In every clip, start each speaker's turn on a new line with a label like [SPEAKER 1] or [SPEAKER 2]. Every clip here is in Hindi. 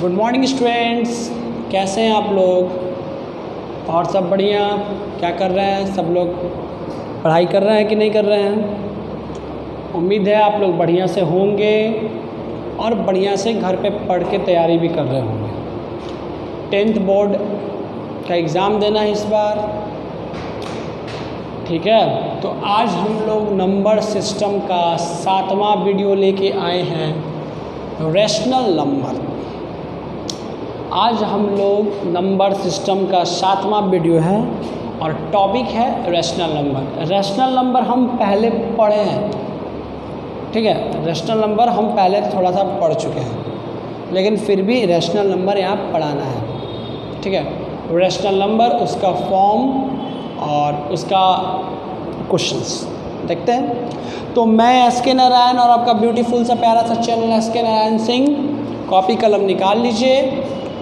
[SPEAKER 1] गुड मॉर्निंग स्टूडेंट्स, कैसे हैं आप लोग? और सब बढ़िया? क्या कर रहे हैं सब लोग? पढ़ाई कर रहे हैं कि नहीं कर रहे हैं? उम्मीद है आप लोग बढ़िया से होंगे और बढ़िया से घर पे पढ़ के तैयारी भी कर रहे होंगे। 10th बोर्ड का एग्ज़ाम देना है इस बार, ठीक है? तो आज हम लोग नंबर सिस्टम का 7वां वीडियो लेके आए हैं, रैशनल नंबर। आज हम लोग नंबर सिस्टम का 7वां वीडियो है और टॉपिक है रैशनल नंबर। रैशनल नंबर हम पहले पढ़े हैं, ठीक है? रैशनल नंबर हम पहले थोड़ा सा पढ़ चुके हैं, लेकिन फिर भी रैशनल नंबर यहाँ पढ़ाना है, ठीक है? रैशनल नंबर, उसका फॉर्म और उसका क्वेश्चंस देखते हैं। तो मैं एस.के. नारायण और आपका ब्यूटीफुल सा प्यारा सा channel SK. Narayan Singh, copy कलम निकाल लीजिए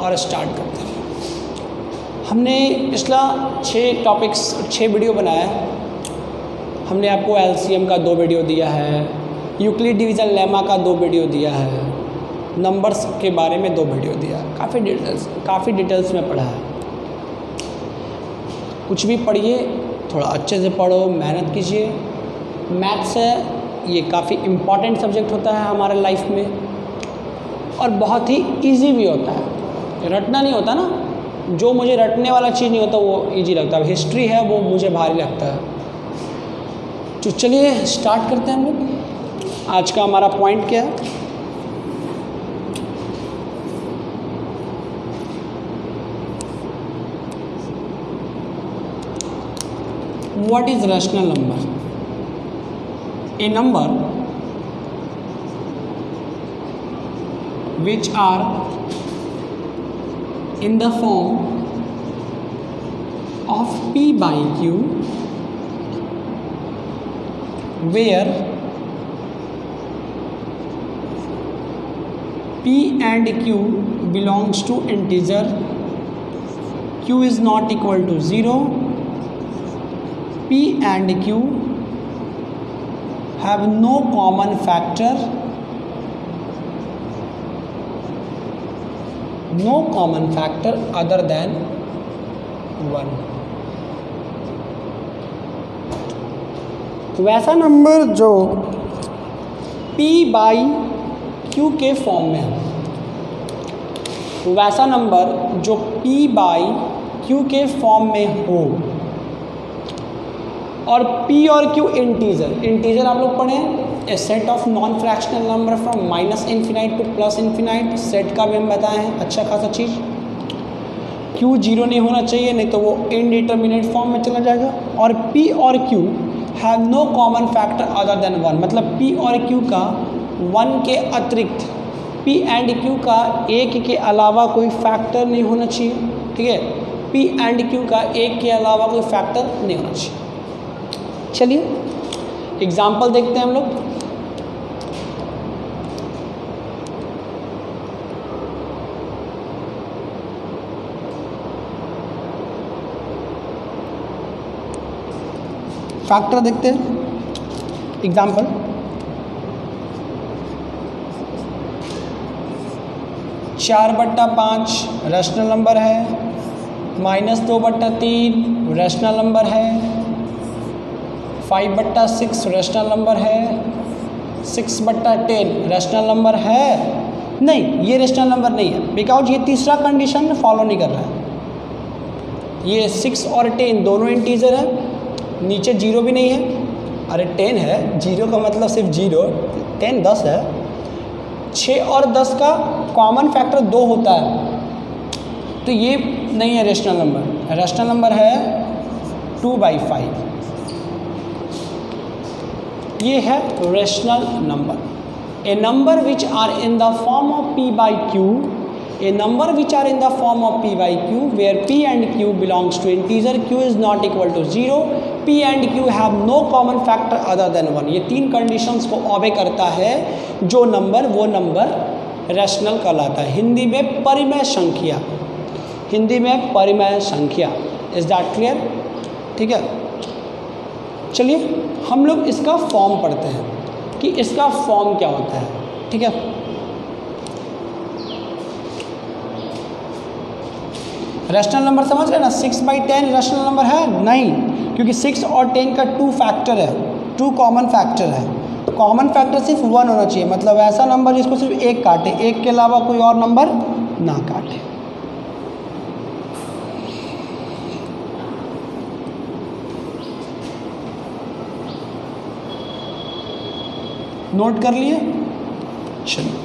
[SPEAKER 1] और स्टार्ट करते हैं। हमने पिछला 6 वीडियो बनाया। हमने आपको एलसीएम का 2 वीडियो दिया है, यूक्लिड डिवीज़न लेमा का 2 वीडियो दिया है, नंबर्स के बारे में 2 वीडियो दिया। काफ़ी डिटेल्स में पढ़ा है। कुछ भी पढ़िए, थोड़ा अच्छे से पढ़ो, मेहनत कीजिए। मैथ्स है, ये काफ़ी इम्पॉर्टेंट सब्जेक्ट होता है हमारे लाइफ में और बहुत ही इजी भी होता है। रटना नहीं होता ना, जो मुझे रटने वाला चीज़ नहीं होता वो इजी लगता है। हिस्ट्री है वो मुझे भारी लगता है। तो चलिए स्टार्ट करते हैं हम लोग। आज का हमारा पॉइंट क्या है? What is rational number? A number which are in the form of P by Q, where P and Q belongs to integer, Q is not equal to 0, P and Q have no common factor, other than 1। वैसा नंबर जो P बाई Q के फॉर्म में है, वैसा नंबर जो P बाई Q के फॉर्म में हो और P और Q इंटीजर आप लोग पढ़े हैं। A set of non fractional number from -infinite to +infinite, set का भी हम बताए हैं, अच्छा खासा चीज़। Q 0 नहीं होना चाहिए, नहीं तो वो इनडिटर्मिनेट फॉर्म में चला जाएगा। और P और Q have no common factor other than 1, मतलब P और Q का 1 के अतिरिक्त, P एंड Q का 1 के अलावा कोई फैक्टर नहीं होना चाहिए, ठीक है? P एंड Q का 1 के अलावा कोई फैक्टर नहीं होना चाहिए। चलिए एग्जाम्पल देखते हैं हम लोग। फैक्टर देखते हैं। एग्जाम्पल, चार बट्टा 5 रैशनल नंबर है, -2/3 रैशनल नंबर है, 5/6 रैशनल नंबर है, 6/10 रैशनल नंबर है। नहीं, ये रैशनल नंबर नहीं है, बिकॉज ये तीसरा कंडीशन फॉलो नहीं कर रहा है। ये 6 और 10 दोनों इंटीजर है, नीचे 0 भी नहीं है। अरे 10 है, 0 का मतलब सिर्फ 0, 10 10 है। 6 और 10 का कॉमन फैक्टर 2 होता है, तो ये नहीं है रैशनल नंबर। रैशनल नंबर है 2/5, ये है rational number. A number which are in the form of P by Q, a number which are in the form of P by Q where P and Q belongs to integer, Q is not equal to 0, P and Q have no common factor other than 1। ये 3 कंडीशंस को ऑबे करता है जो नंबर, वो नंबर रैशनल कहलाता है। हिंदी में परिमेय संख्या, इज दैट क्लियर? ठीक है, चलिए हम लोग इसका फॉर्म पढ़ते हैं कि इसका फॉर्म क्या होता है, ठीक है? रैशनल नंबर समझ रहे ना, 6/10 रैशनल नंबर है नहीं, क्योंकि 6 और 10 का 2 फैक्टर है, 2 कॉमन फैक्टर है। कॉमन फैक्टर सिर्फ 1 होना चाहिए, मतलब ऐसा नंबर जिसको सिर्फ एक काटे, एक के अलावा कोई और नंबर ना काटे। नोट कर लिए? चलिए,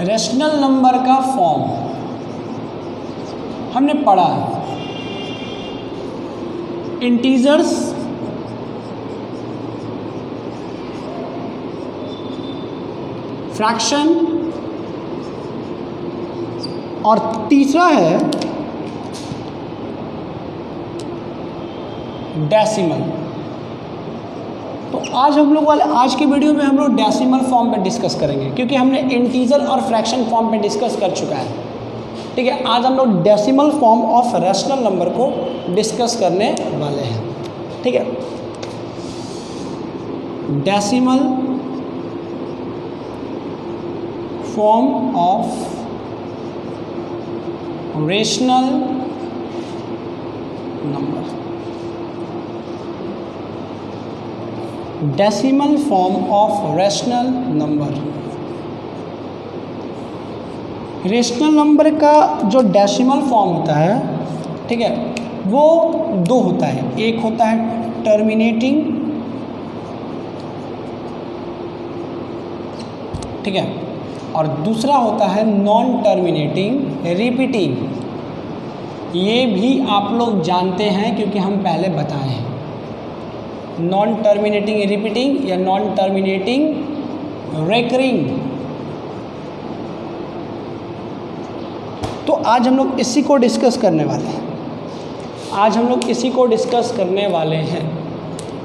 [SPEAKER 1] रैशनल नंबर का फॉर्म हमने पढ़ा है, इंटीजर्स, फ्रैक्शन, और तीसरा है डेसिमल। तो आज हम लोग आज की वीडियो में हम लोग डेसिमल फॉर्म पे डिस्कस करेंगे, क्योंकि हमने इंटीजर और फ्रैक्शन फॉर्म पे डिस्कस कर चुका है। ठीक है, आज हम लोग decimal form of rational number को डिस्कस करने वाले हैं। ठीक है, decimal form of rational number, decimal form of rational number. Rational number का जो डेसिमल फॉर्म होता है, ठीक है, वो दो होता है। एक होता है टर्मिनेटिंग, ठीक है, और दूसरा होता है नॉन टर्मिनेटिंग रिपीटिंग। ये भी आप लोग जानते हैं क्योंकि हम पहले बताए हैं, नॉन टर्मिनेटिंग रिपीटिंग या नॉन टर्मिनेटिंग रेकरिंग। तो आज हम लोग इसी को डिस्कस करने वाले हैं। आज हम लोग इसी को डिस्कस करने वाले हैं।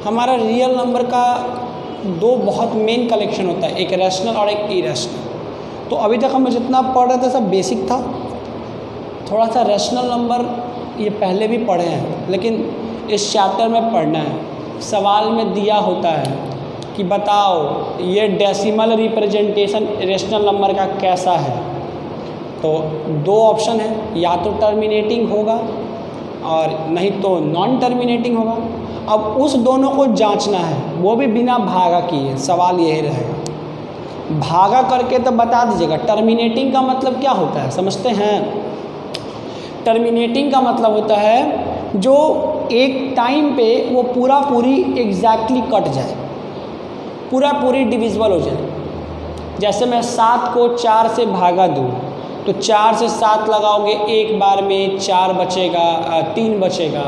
[SPEAKER 1] हमारा रियल नंबर का दो बहुत मेन कलेक्शन होता है, एक रैशनल और एक इरेशनल। तो अभी तक हम जितना पढ़ रहे थे सब बेसिक था, थोड़ा सा रैशनल नंबर ये पहले भी पढ़े हैं, लेकिन इस चैप्टर में पढ़ना है। सवाल में दिया होता है कि बताओ ये डेसिमल रिप्रेजेंटेशन रैशनल नंबर का कैसा है। तो दो ऑप्शन है, या तो टर्मिनेटिंग होगा और नहीं तो नॉन टर्मिनेटिंग होगा। अब उस दोनों को जांचना है, वो भी बिना भागा किए। सवाल यही रहेगा, भागा करके तो बता दीजिएगा टर्मिनेटिंग का मतलब क्या होता है, समझते हैं? टर्मिनेटिंग का मतलब होता है जो एक टाइम पे वो पूरी एग्जैक्टली कट जाए, पूरी डिविजिबल हो जाए। जैसे मैं 7 को 4 से भागा दूँ तो 4 से 7 लगाओगे, एक बार में 4 बचेगा, 3 बचेगा।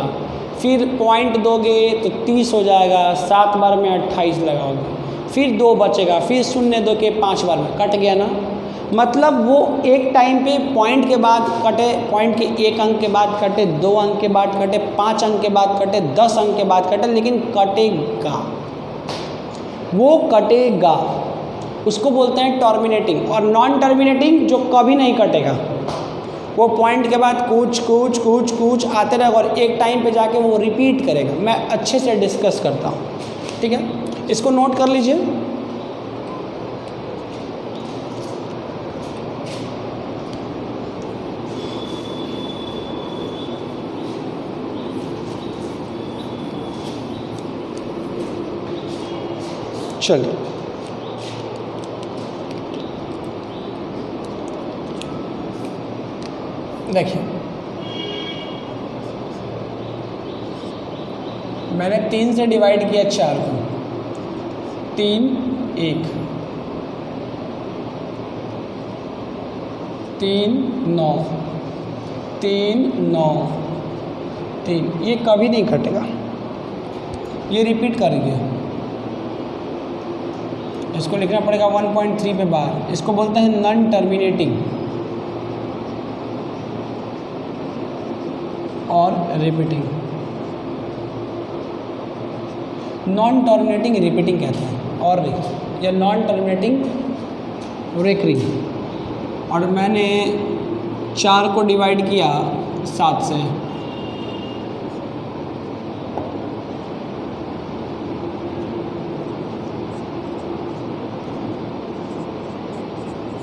[SPEAKER 1] फिर पॉइंट दोगे तो 30 हो जाएगा, 7 बार में 28 लगाओगे, फिर 2 बचेगा, फिर शून्य दो के 5 बार में कट गया ना। मतलब वो एक टाइम पे पॉइंट के बाद कटे, पॉइंट के 1 अंक के बाद कटे, 2 अंक के बाद कटे, 5 अंक के बाद कटे, 10 अंक के बाद कटे, लेकिन कटेगा, वो कटेगा। उसको बोलते हैं टर्मिनेटिंग। और नॉन टर्मिनेटिंग जो कभी नहीं कटेगा, वो पॉइंट के बाद कुछ आते रहेगा और एक टाइम पे जाके वो रिपीट करेगा। मैं अच्छे से डिस्कस करता हूँ, ठीक है, इसको नोट कर लीजिए। चलिए, देखिए मैंने 3 से डिवाइड किया 4 को, 3 1 3 9 3 9 3, ये कभी नहीं कटेगा, ये रिपीट करेंगे। इसको लिखना पड़ेगा 1.3 पे बार। इसको बोलते हैं नॉन टर्मिनेटिंग और रिपीटिंग। नॉन टर्मिनेटिंग रिपीटिंग कहते हैं, और या नॉन टर्मिनेटिंग रेकरिंग। और मैंने 4 को डिवाइड किया 7 से,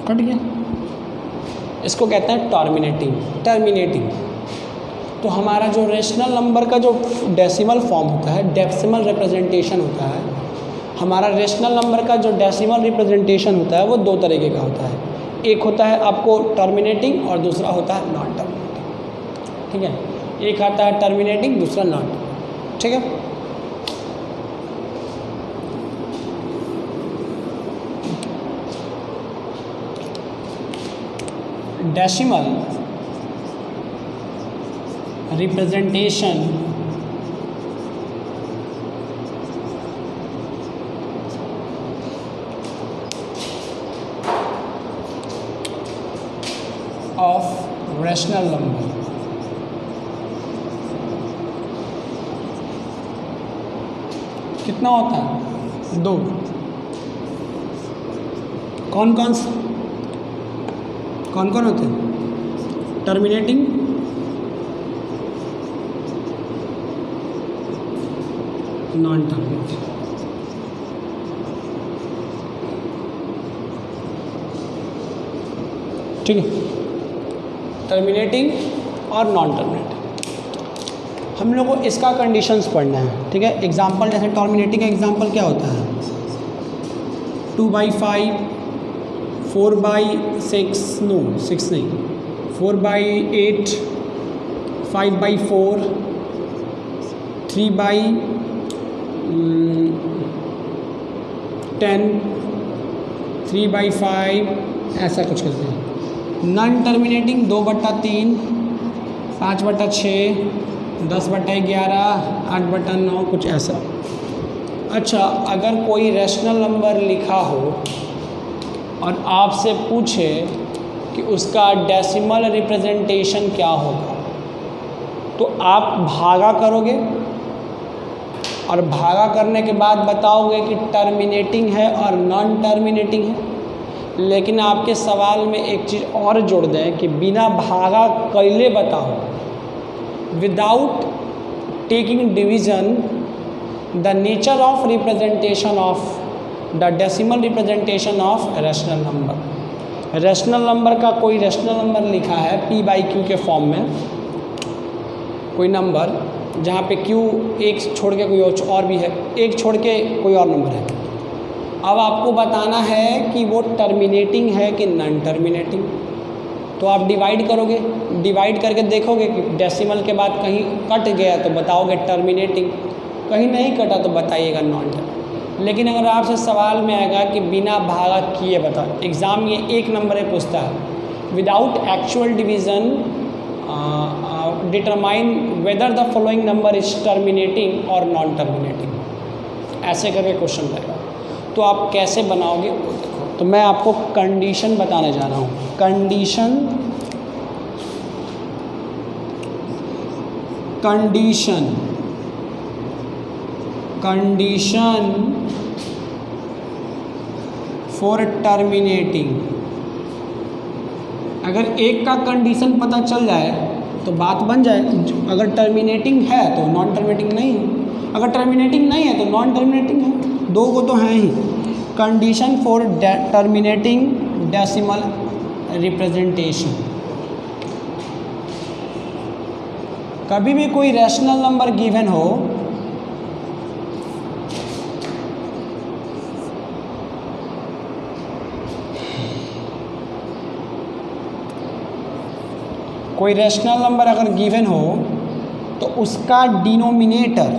[SPEAKER 1] कट गया। इसको कहते हैं टर्मिनेटिंग। तो हमारा जो रेशनल नंबर का जो डेसिमल फॉर्म होता है, डेसिमल रिप्रेजेंटेशन होता है, हमारा रेशनल नंबर का जो डेसिमल रिप्रेजेंटेशन होता है वो दो तरीके का होता है। एक होता है आपको टर्मिनेटिंग और दूसरा होता है नॉन टर्मिनेटिंग। ठीक है, एक आता है टर्मिनेटिंग, दूसरा नॉन टर्मिनेटिंग। ठीक है, decimal representation of rational number कितना होता है? दो। कौन कौन होते हैं? Terminating non terminating. ठीक है, टर्मिनेटिंग और नॉन टर्मिनेटिंग। हम लोग को इसका कंडीशंस पढ़ना है। ठीक है, एग्जांपल जैसे टर्मिनेटिंग का एग्जांपल क्या होता है? 2/5, 4/6 नो 6 नहीं, 4/8, 5/4, 3/10, 3/5, ऐसा कुछ करते हैं। नॉन टर्मिनेटिंग 2/3, 5/6, 10/11, 8/9, कुछ ऐसा। अच्छा, अगर कोई रैशनल नंबर लिखा हो और आपसे पूछे कि उसका डेसिमल रिप्रेजेंटेशन क्या होगा, तो आप भागा करोगे और भागा करने के बाद बताओगे कि टर्मिनेटिंग है और नॉन टर्मिनेटिंग है। लेकिन आपके सवाल में एक चीज़ और जोड़ दें कि बिना भागा कैले बताओ, without taking division, the nature of representation of the decimal representation of rational number. Rational number का कोई रैशनल नंबर लिखा है p/q के फॉर्म में, कोई नंबर जहाँ पे q एक छोड़ के कोई और भी है, एक छोड़ के कोई और नंबर है। अब आपको बताना है कि वो टर्मिनेटिंग है कि नॉन टर्मिनेटिंग। तो आप डिवाइड करोगे, डिवाइड करके देखोगे कि डेसिमल के बाद कहीं कट गया तो बताओगे टर्मिनेटिंग, कहीं नहीं कटा तो बताइएगा नॉन टर्मिनेटिंग। लेकिन अगर आपसे सवाल में आएगा कि बिना भागा किए बता, एग्ज़ाम ये एक नंबर है पूछता है, without actual division determine whether the following number is terminating और नॉन टर्मिनेटिंग, ऐसे करके क्वेश्चन रहेगा। तो आप कैसे बनाओगे वो देखो। तो मैं आपको कंडीशन बताने जा रहा हूँ। Condition for terminating. अगर एक का कंडीशन पता चल जाए तो बात बन जाए। अगर टर्मिनेटिंग है तो नॉन टर्मिनेटिंग नहीं है, अगर टर्मिनेटिंग नहीं है तो नॉन टर्मिनेटिंग है, दो को तो हैं ही। Condition for terminating decimal representation. कभी भी कोई रैशनल नंबर गिवन हो, कोई रैशनल नंबर अगर गिवन हो तो उसका डिनोमिनेटर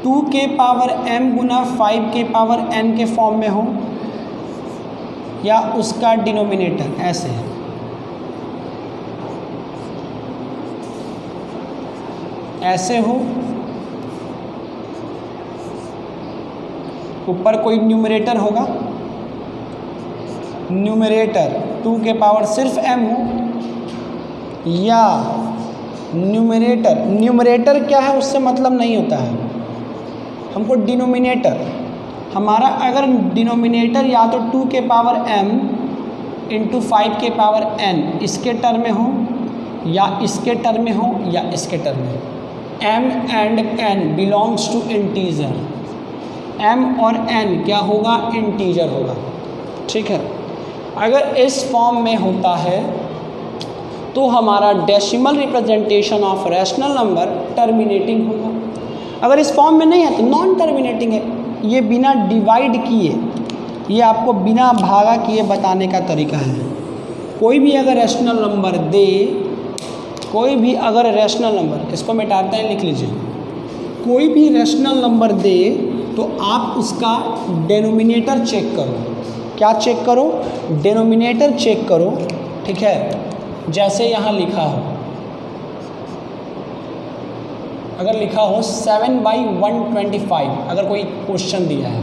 [SPEAKER 1] 2 के पावर m गुना 5 के पावर n के फॉर्म में हो, या उसका डिनोमिनेटर ऐसे है, ऐसे हो, ऊपर कोई न्यूमरेटर होगा, न्यूमरेटर 2 के पावर सिर्फ m हो, या न्यूमरेटर क्या है उससे मतलब नहीं होता है हमको। डिनोमिनेटर हमारा अगर डिनोमिनेटर या तो 2 के पावर m इंटू 5 के पावर n इसके टर्म में हो, या इसके टर्म में हो, या इसके टर्म में हो। m and n belongs to integer, m और n क्या होगा, इंटीजर होगा। ठीक है, अगर इस फॉर्म में होता है तो हमारा decimal representation of rational number terminating होगा। अगर इस फॉर्म में नहीं है तो नॉन टर्मिनेटिंग है। ये बिना डिवाइड किए, ये आपको बिना भागा किए बताने का तरीका है। कोई भी अगर रैशनल नंबर दे, कोई भी अगर रैशनल नंबर, इसको मिटाते हैं, लिख लीजिए, कोई भी रैशनल नंबर दे तो आप उसका डेनोमिनेटर चेक करो। क्या चेक करो, डेनोमिनेटर चेक करो। ठीक है, जैसे यहाँ लिखा हो, अगर लिखा हो 7/125, अगर कोई क्वेश्चन दिया है,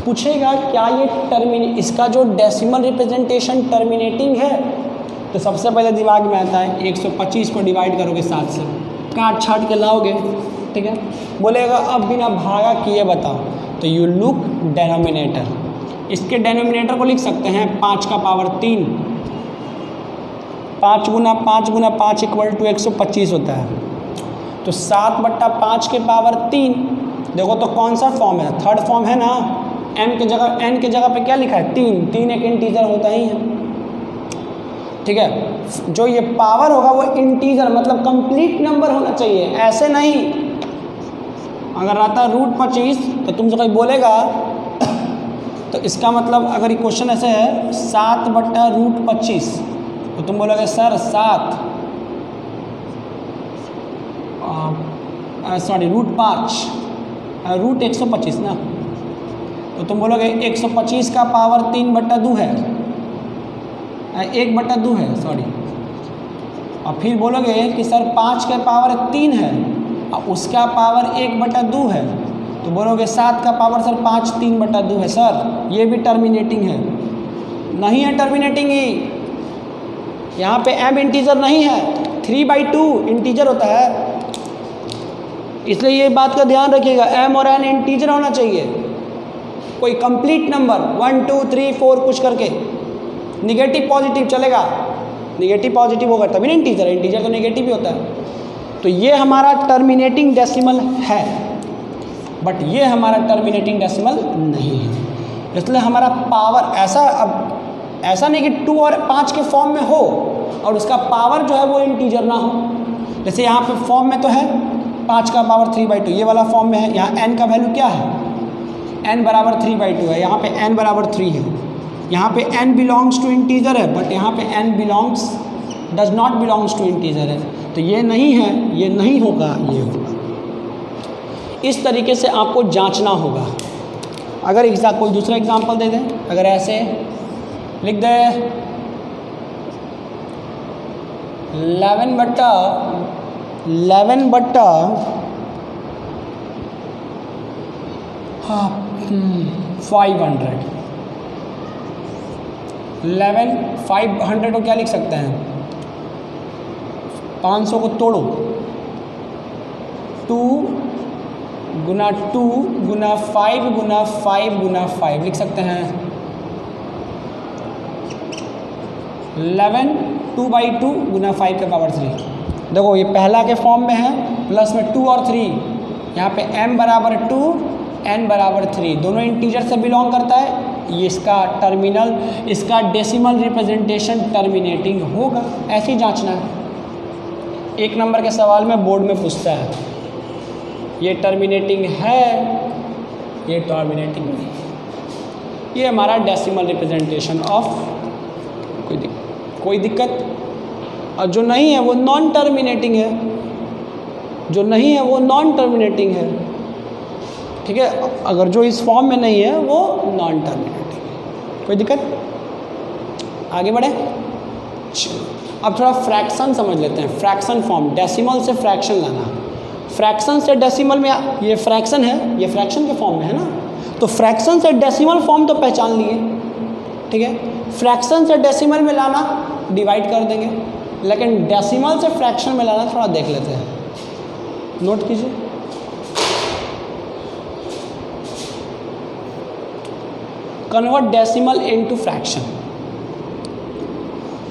[SPEAKER 1] पूछेगा क्या ये इसका जो डेसिमल रिप्रेजेंटेशन टर्मिनेटिंग है, तो सबसे पहले दिमाग में आता है 125 को डिवाइड करोगे 7 से, काट छाट के लाओगे। ठीक है, बोलेगा अब बिना भागा किए बताओ, तो यू लुक डेनोमिनेटर। इसके डेनोमिनेटर को लिख सकते हैं 5 का पावर 3, 5 गुना 5 गुना 5 = 125 होता है। तो 7/5 के पावर 3, देखो तो कौन सा फॉर्म है, थर्ड फॉर्म है ना। m के जगह, n के जगह पे क्या लिखा है, 3, 3 एक इंटीजर होता ही है। ठीक है, जो ये पावर होगा वो इंटीजर मतलब कंप्लीट नंबर होना चाहिए, ऐसे नहीं। अगर आता √25 तो तुमसे कोई बोलेगा, तो इसका मतलब अगर ये क्वेश्चन ऐसे है 7/√25, तो तुम बोलोगे सर 7 सॉरी √5 √125 ना, तो तुम बोलोगे 125 का पावर 3/2 है, 1/2 है सॉरी। और फिर बोलोगे कि सर 5 के पावर 3 है और उसका पावर 1/2 है, तो बोलोगे 7 का पावर सर 5 3/2 है। सर ये भी टर्मिनेटिंग है, नहीं है टर्मिनेटिंग ही। यहाँ पे m इंटीजर नहीं है, 3/2 इंटीजर होता है, इसलिए ये बात का ध्यान रखिएगा, m और n इंटीजर होना चाहिए। कोई कंप्लीट नंबर 1 2 3 4 कुछ करके, निगेटिव पॉजिटिव चलेगा, निगेटिव पॉजिटिव होगा तभी ना इंटीजर है, इंटीजर तो निगेटिव ही होता है। तो ये हमारा टर्मिनेटिंग डेसिमल है, बट ये हमारा टर्मिनेटिंग डेसिमल नहीं है। इसलिए हमारा पावर ऐसा, अब ऐसा नहीं कि 2 और 5 के फॉर्म में हो और उसका पावर जो है वो इंटीजर ना हो। जैसे यहाँ पे फॉर्म में तो है 5 का पावर 3/2, ये वाला फॉर्म में है। यहाँ n का वैल्यू क्या है, n = 3/2 है, यहाँ पे n = 3 है। यहाँ पे n बिलोंग्स टू इंटीजर है, बट यहाँ पे n does not belongs to integer है। तो ये नहीं है, ये नहीं होगा, ये होगा। इस तरीके से आपको जांचना होगा। अगर कोई दूसरा एग्जांपल दे दें, अगर ऐसे लिख दे 11 बट्टा 500, 500 को क्या लिख सकते हैं, 500 को तोड़ो, 2 गुना 2 गुना 5 गुना 5 गुना 5 लिख सकते हैं। 11 2/2 गुना 5 के पावर 3। देखो ये पहला के फॉर्म में है, प्लस में 2 और 3, यहाँ पे m = 2 n = 3, दोनों इंटीजर से बिलोंग करता है। ये इसका डेसिमल रिप्रेजेंटेशन टर्मिनेटिंग होगा। ऐसे ही जांचना है। 1 नंबर के सवाल में बोर्ड में पूछता है ये टर्मिनेटिंग है, ये टर्मिनेटिंग नहीं। ये हमारा डेसिमल रिप्रेजेंटेशन ऑफ कोई दिक्कत। और जो नहीं है वो नॉन टर्मिनेटिंग है, जो नहीं है वो नॉन टर्मिनेटिंग है। ठीक है, अगर जो इस फॉर्म में नहीं है वो नॉन टर्मिनेटिंग है। कोई दिक्कत, आगे बढ़े। अब थोड़ा फ्रैक्शन समझ लेते हैं। फ्रैक्शन फॉर्म, डेसिमल से फ्रैक्शन लाना, फ्रैक्शन से डेसिमल में, ये फ्रैक्शन है, ये फ्रैक्शन के फॉर्म में है ना, तो फ्रैक्शन से डेसिमल फॉर्म तो पहचान लिए। ठीक है, फ्रैक्शन से डेसिमल में लाना डिवाइड कर देंगे, लेकिन डेसिमल से फ्रैक्शन में लाना थोड़ा देख लेते हैं, नोट कीजिए। Convert decimal into fraction.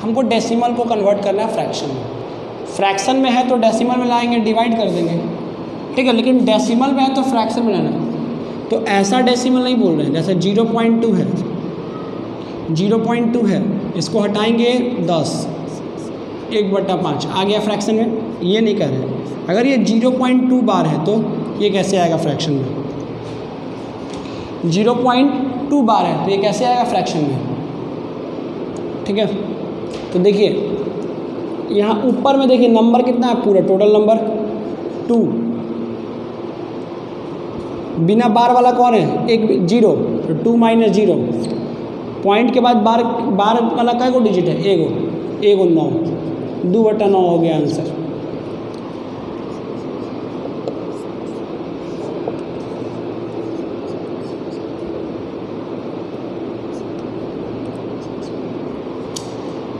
[SPEAKER 1] हमको डेसिमल को कन्वर्ट करना है फ्रैक्शन में। फ्रैक्शन में है तो डेसिमल में लाएंगे, डिवाइड कर देंगे। ठीक है, लेकिन डेसिमल में है तो फ्रैक्शन में लाना। तो ऐसा डेसिमल नहीं बोल रहे हैं, जैसे 0.2 है, 0.2 है, इसको हटाएंगे 10, 1/5 आ गया फ्रैक्शन में, ये नहीं कर रहे। अगर ये 0.2 बार है तो ये कैसे आएगा फ्रैक्शन में, 0.2 बार है तो ये कैसे आएगा फ्रैक्शन में, ठीक है। तो देखिए यहाँ ऊपर में देखिए नंबर कितना है, पूरा टोटल नंबर 2, बिना बार वाला कौन है, एक 0, तो 2 - 0, पॉइंट के बाद बार वाला का को डिजिट है, एगो 9, 2/9 हो गया आंसर।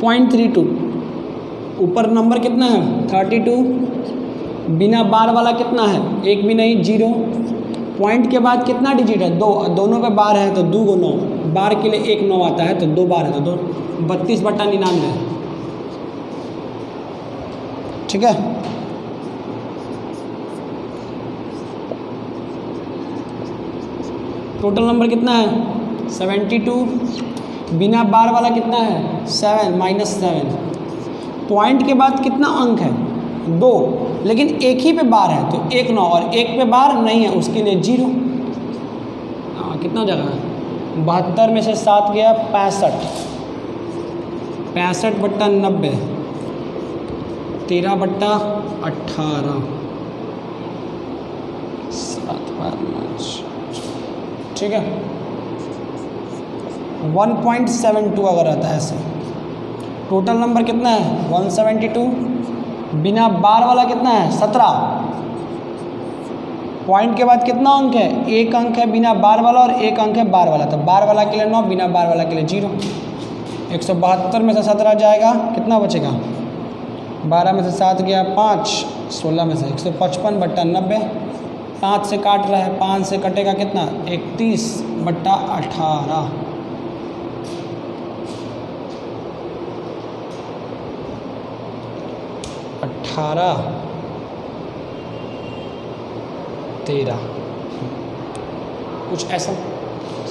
[SPEAKER 1] .32, ऊपर नंबर कितना है 32, बिना बार वाला कितना है, एक भी नहीं 0, पॉइंट के बाद कितना डिजिट है 2, दोनों पे बार है तो 2 × 9, बार के लिए 1 9 आता है तो 2 बार है तो 32/99, ठीक है। टोटल नंबर कितना है 72, बिना बार वाला कितना है 7 -7, पॉइंट के बाद कितना अंक है 2, लेकिन एक ही पे बार है तो 1 9, और एक पे बार नहीं है उसके लिए 0। कितना जगह है 72 में से 7 गया 65, 65/90, 13/18, 7 बार 5, ठीक है। 1.72 अगर आता है ऐसे, टोटल नंबर कितना है 172, बिना बार वाला कितना है 17, पॉइंट के बाद कितना अंक है, एक अंक है बिना बार वाला और एक अंक है बार वाला, तो बार वाला के लिए 9, बिना बार वाला के लिए 0। 172 में से 17 जाएगा, कितना बचेगा 12 में से 7 गया 5, 16 में से 155/90, 5 से काट रहा है, 5 से कटेगा कितना 31/18, 18, 13, कुछ ऐसा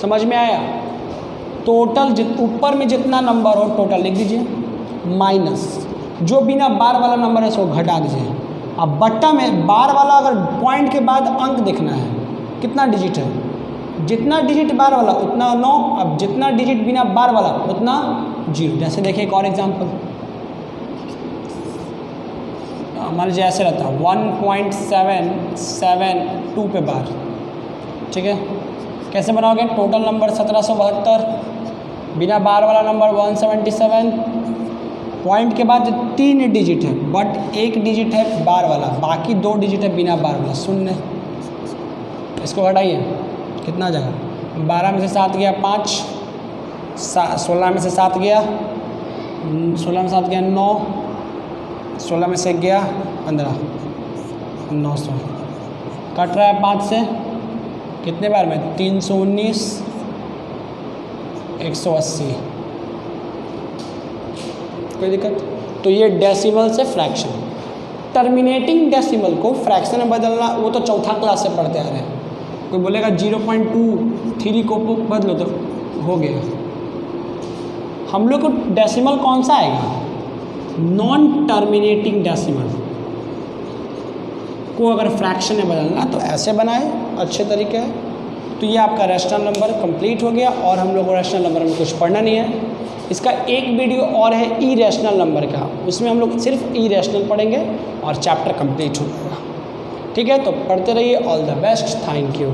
[SPEAKER 1] समझ में आया। टोटल ऊपर में जितना नंबर हो टोटल लिख दीजिए, माइनस जो बिना बार वाला नंबर है उसको घटा दीजिए। अब बट्टा में बार वाला अगर पॉइंट के बाद अंक देखना है कितना डिजिट है, जितना डिजिट बार वाला उतना 9, अब जितना डिजिट बिना बार वाला उतना 0। जैसे देखिए एक और एग्जाम्पल, मान लीजिए ऐसे रहता है 1.772 पे बार, ठीक है। कैसे बनाओगे, टोटल नंबर 1772, बिना बार वाला नंबर 177, पॉइंट के बाद 3 डिजिट है बट एक डिजिट है बार वाला, बाकी 2 डिजिट है बिना बार वाला 0। इसको हटाइए, कितना जगह 12 में से 7 गया 5, 16 में से 7 गया 16 में 7 गया 9, 16 में से गया 15, 900 कट रहा है 5 से, कितने बार में 319, 180, कोई दिक्कत। तो ये डेसिमल से फ्रैक्शन, टर्मिनेटिंग डेसिमल को फ्रैक्शन में बदलना वो तो चौथा क्लास से पढ़ते आ रहे हैं। कोई बोलेगा 0.23 को बदलो तो हो गया। हम लोग को डेसिमल कौन सा आएगा, नॉन टर्मिनेटिंग डेसिमल को अगर फ्रैक्शन में बदलना तो ऐसे बनाए अच्छे तरीके है। तो ये आपका रैशनल नंबर कंप्लीट हो गया, और हम लोग को रैशनल नंबर में कुछ पढ़ना नहीं है। इसका एक वीडियो और है इरेशनल नंबर का, उसमें हम लोग सिर्फ इरेशनल पढ़ेंगे और चैप्टर कंप्लीट हो जाएगा, ठीक है। तो पढ़ते रहिए, all the best, thank you.